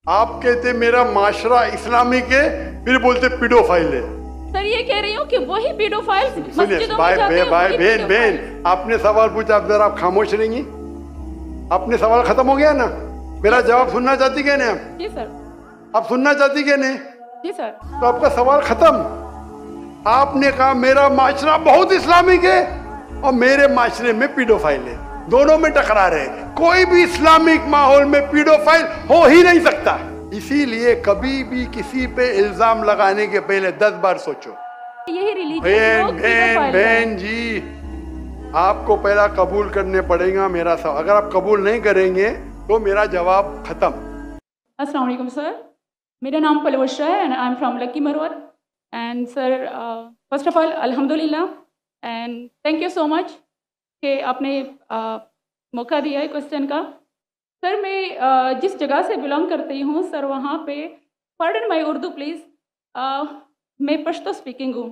आप कहते मेरा माशरा इस्लामिक है, फिर बोलते पीडोफाइल है। सर ये कह रही हूँ कि वही पीडोफाइल सुनिए मस्जिदों भाई में जाते हैं, भाई वही बहन pedophile। बहन, आपने सवाल पूछा, अब जरा आप खामोश रहेंगी? आपने सवाल खत्म हो गया ना? मेरा जवाब सुनना चाहती क्या नहीं? आप जी सर। आप सुनना चाहती क्या नहीं? जी सर। तो आपका सवाल खत्म। आपने कहा मेरा माशरा बहुत इस्लामिक है और मेरे माशरे में पीडोफाइल है, दोनों में टकरार है। कोई भी इस्लामिक माहौल में पीडोफाइल हो ही नहीं सकता। इसीलिए कभी भी किसी पे इल्जाम लगाने के पहले 10 बार सोचो। यही रिलीजियस बहन लोग बहन pedophile हैं। बहन जी, आपको पहला कबूल करने पड़ेगा मेरा सवाल। अगर आप कबूल नहीं करेंगे तो मेरा जवाब खत्म। अस्सलाम वालेकुम सर, मेरा नाम पलवशा है and I am from Lakki Marwat. And sir first of all अल्हम्दुलिल्लाह and thank you so much कि आपने मौका दिया है क्वेश्चन का। सर मैं जिस जगह से बिलोंग करती हूँ सर, वहाँ पे पार्डन माई उर्दू प्लीज़, मैं पश्तो स्पीकिंग हूँ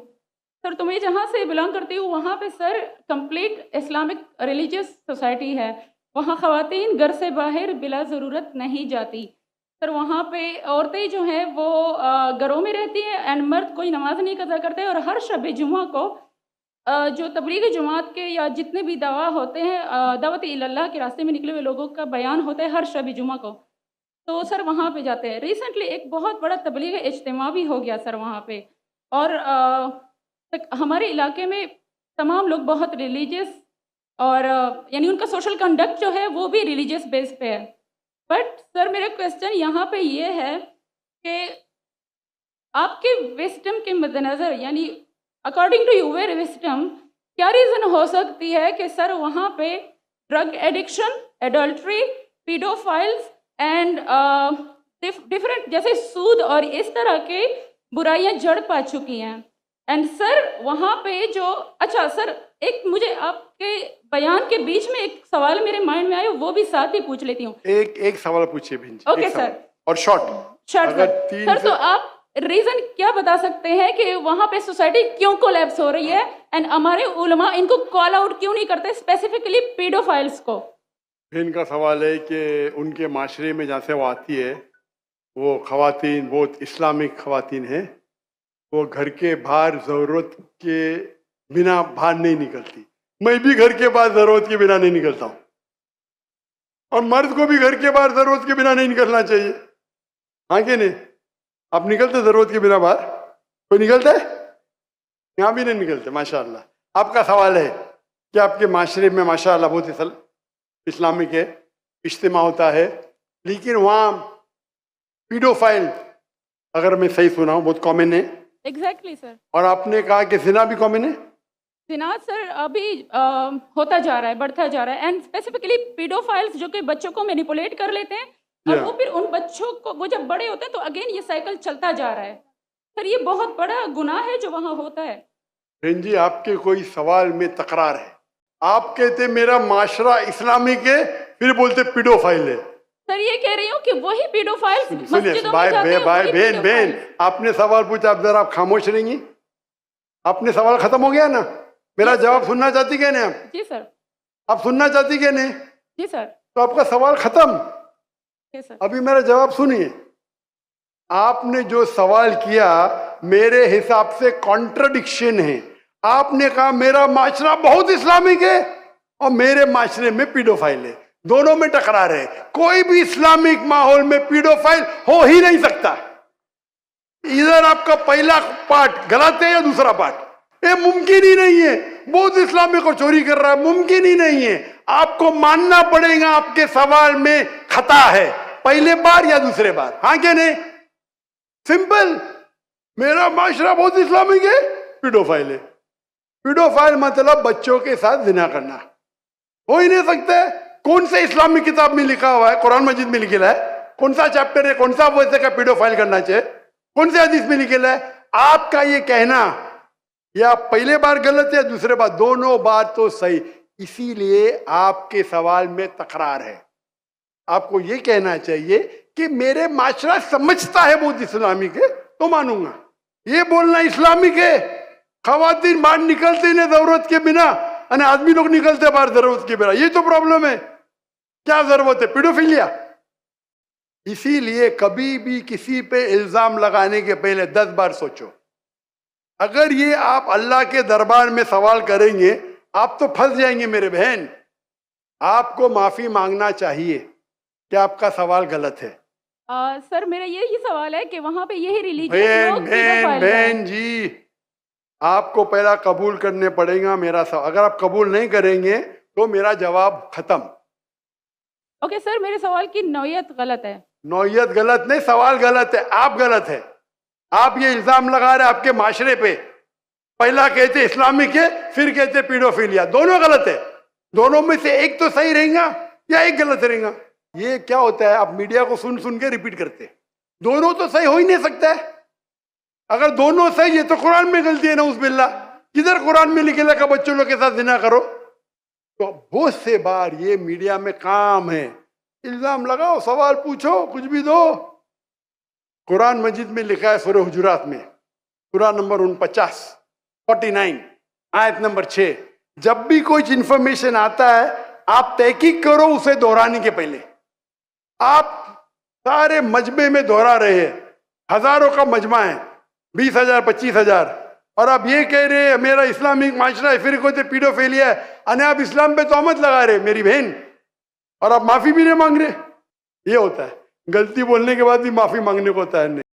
सर। तो मैं जहाँ से बिलोंग करती हूँ वहाँ पे sir complete Islamic religious society है। वहाँ ख़वातीन घर से बाहर बिला ज़रूरत नहीं जाती सर। वहाँ पे औरतें जो हैं वो घरों में रहती हैं एंड मर्द कोई नमाज नहीं कज़ा करते। और हर शब जुमा को जो तबलीगी जमात के या जितने भी दवा होते हैं, दावत इल्लल्लाह के रास्ते में निकले हुए लोगों का बयान होता है हर शब जुमा को, तो सर वहाँ पे जाते हैं। रिसेंटली एक बहुत बड़ा तबलीगी इज्तिमा भी हो गया सर वहाँ पे। और हमारे इलाके में तमाम लोग बहुत रिलीजियस और यानी उनका सोशल कंडक्ट जो है वो भी रिलीजियस बेस पे है। बट सर मेरा क्वेश्चन यहाँ पे ये है कि आपके विस्डम के मद्देनज़र, यानी अकॉर्डिंग टू यूर विस्डम, क्या रीज़न हो सकती है कि सर वहाँ पे drug addiction, adultery, paedophiles and different जैसे सूद और इस तरह के बुराइयां जड़ पा चुकी हैं। एंड सर वहाँ पे जो अच्छा सर, एक मुझे आपके बयान के बीच में एक सवाल मेरे माइंड में आया, वो भी साथ ही पूछ लेती हूँ। एक सवाल पूछिए बहन जी। ओके एक सवाल। सर। और शॉर्ट सर तो आप रीजन क्या बता सकते हैं कि वहाँ पे सोसाइटी क्यों कोलैप्स हो रही है एंड हमारे उलमा इनको कॉल आउट क्यों नहीं करते, स्पेसिफिकली पीडोफाइल्स को? बहन का सवाल है कि उनके माशरे में जहाँ से वो आती है वो खवातीन बहुत इस्लामिक खवातीन हैं, वो घर के बाहर ज़रूरत के बिना बाहर नहीं निकलती। मैं भी घर के बाहर ज़रूरत के बिना नहीं निकलता हूँ और मर्द को भी घर के बाहर ज़रूरत के बिना नहीं निकलना चाहिए। हाँ कि नहीं? आप निकलते ज़रूरत के बिना बाहर? कोई निकलता है? यहाँ भी नहीं निकलते माशाअल्लाह। आपका सवाल है कि आपके माशरे में माशाअल्लाह बहुत इस्लामिक है, इज्तिमा होता है, लेकिन वहाँ पीडोफाइल, अगर मैं सही सुना हूँ, बहुत कॉमन है। Exactly sir. और आपने कहा कि जिना भी कॉमन है। जिना सर अभी होता जा रहा है, बढ़ता जा रहा है। एंड स्पेसिफिकली पीडोफाइल्स जो कि बच्चों को मैनिपुलेट कर लेते हैं और वो फिर उन बच्चों को, वो जब बड़े होते हैं तो अगेन ये साइकिल चलता जा रहा है सर। ये बहुत बड़ा गुनाह है जो वहाँ होता है। बहन जी, आपके कोई सवाल में तकरार है। आप कहते मेरा माशरा इस्लामिक है, फिर बोलते पीडोफाइल है। सर ये कह रही हूँ कि वही पीडोफाइल्स सुनिए मस्जिदों में भाई जाते हैं, भाई वही बहन बहन, pedophiles। आपने सवाल पूछा, अब जरा आप खामोश रहेंगी? आपने सवाल खत्म हो गया ना? मेरा जवाब सुनना चाहती क्या नहीं? आप जी सर। आप सुनना चाहती क्या नहीं? जी सर। तो आपका सवाल खत्म। जी सर। अभी मेरा जवाब सुनिए। आपने जो सवाल किया मेरे हिसाब से कॉन्ट्रडिक्शन है। आपने कहा मेरा माशरा बहुत इस्लामिक है और मेरे माशरे में पीडोफाइल है, दोनों में टकरार है। कोई भी इस्लामिक माहौल में पीडोफाइल हो ही नहीं सकता। इधर आपका पहला पार्ट गलत है या दूसरा पार्ट? ये मुमकिन ही नहीं है। बहुत इस्लामिक और चोरी कर रहा है, मुमकिन ही नहीं है। आपको मानना पड़ेगा आपके सवाल में खता है, पहले बार या दूसरे बार। हाँ क्या नहीं? सिंपल। मेरा माशरा बहुत इस्लामिक है, पीडोफाइल है। पीडोफाइल मतलब बच्चों के साथ जिना करना हो ही नहीं सकता है। कौन से इस्लामिक किताब में लिखा हुआ है? कुरान मजीद में लिखा है? कौन सा चैप्टर है, कौन सा वैसे का पीडोफाइल करना चाहिए? कौन से हदीस में लिखा है? आपका ये कहना या पहले बार गलत है, दूसरे बार, दोनों बार तो सही। इसीलिए आपके सवाल में तकरार है। आपको ये कहना चाहिए कि मेरे माशरा समझता है बहुत इस्लामिक है तो मानूंगा। ये बोलना इस्लामिक है, खवातीन बाहर निकलते नहीं जरूरत के बिना और आदमी लोग निकलते बाहर जरूरत के बिना, ये तो प्रॉब्लम है। क्या जरूरत है? पीडोफिलिया। इसीलिए कभी भी किसी पे इल्जाम लगाने के पहले 10 बार सोचो। अगर ये आप अल्लाह के दरबार में सवाल करेंगे, आप तो फंस जाएंगे मेरे बहन। आपको माफी मांगना चाहिए कि आपका सवाल गलत है। सर मेरा यही सवाल है कि वहाँ पे यही रिलीजियस बहन लोग बहन pedophile हैं। बहन जी, आपको पहला कबूल करने पड़ेगा मेरा सवाल। अगर आप कबूल नहीं करेंगे तो मेरा जवाब खत्म। ओके सर, मेरे सवाल की नौयत गलत है। नौयत गलत नहीं, सवाल गलत है, आप गलत है। आप ये इल्जाम लगा रहे आपके माशरे पे। पहला कहते इस्लामिक है, फिर कहते पीडोफिलिया। दोनों गलत है। दोनों में से एक तो सही रहेगा या एक गलत रहेगा। ये क्या होता है, आप मीडिया को सुन सुन के रिपीट करते हैं। दोनों तो सही हो ही नहीं सकता है। अगर दोनों सही है तो कुरान में गलती है ना, उस बिल्ला। किधर कुरान में लिखेला का बच्चों लोग के साथ जिना करो? तो बहुत से बार ये मीडिया में काम है, इल्जाम लगाओ, सवाल पूछो, कुछ भी दो। कुरान मजीद में लिखा है सूरह हुजुरात में, सूरह नंबर 49 आयत नंबर 6, जब भी कोई इंफॉर्मेशन आता है आप तहकीक करो उसे दोहराने के पहले। आप सारे मजमे में दोहरा रहे हैं, हजारों का मजमा है, 20,000 25,000, और आप ये कह रहे हैं मेरा इस्लामिक माशरा है, फिर कोई पीडोफिलिया है, अने आप इस्लाम पे तोहमत लगा रहे मेरी बहन, और आप माफी भी नहीं मांग रहे। ये होता है, गलती बोलने के बाद भी माफी मांगने को होता है नहीं।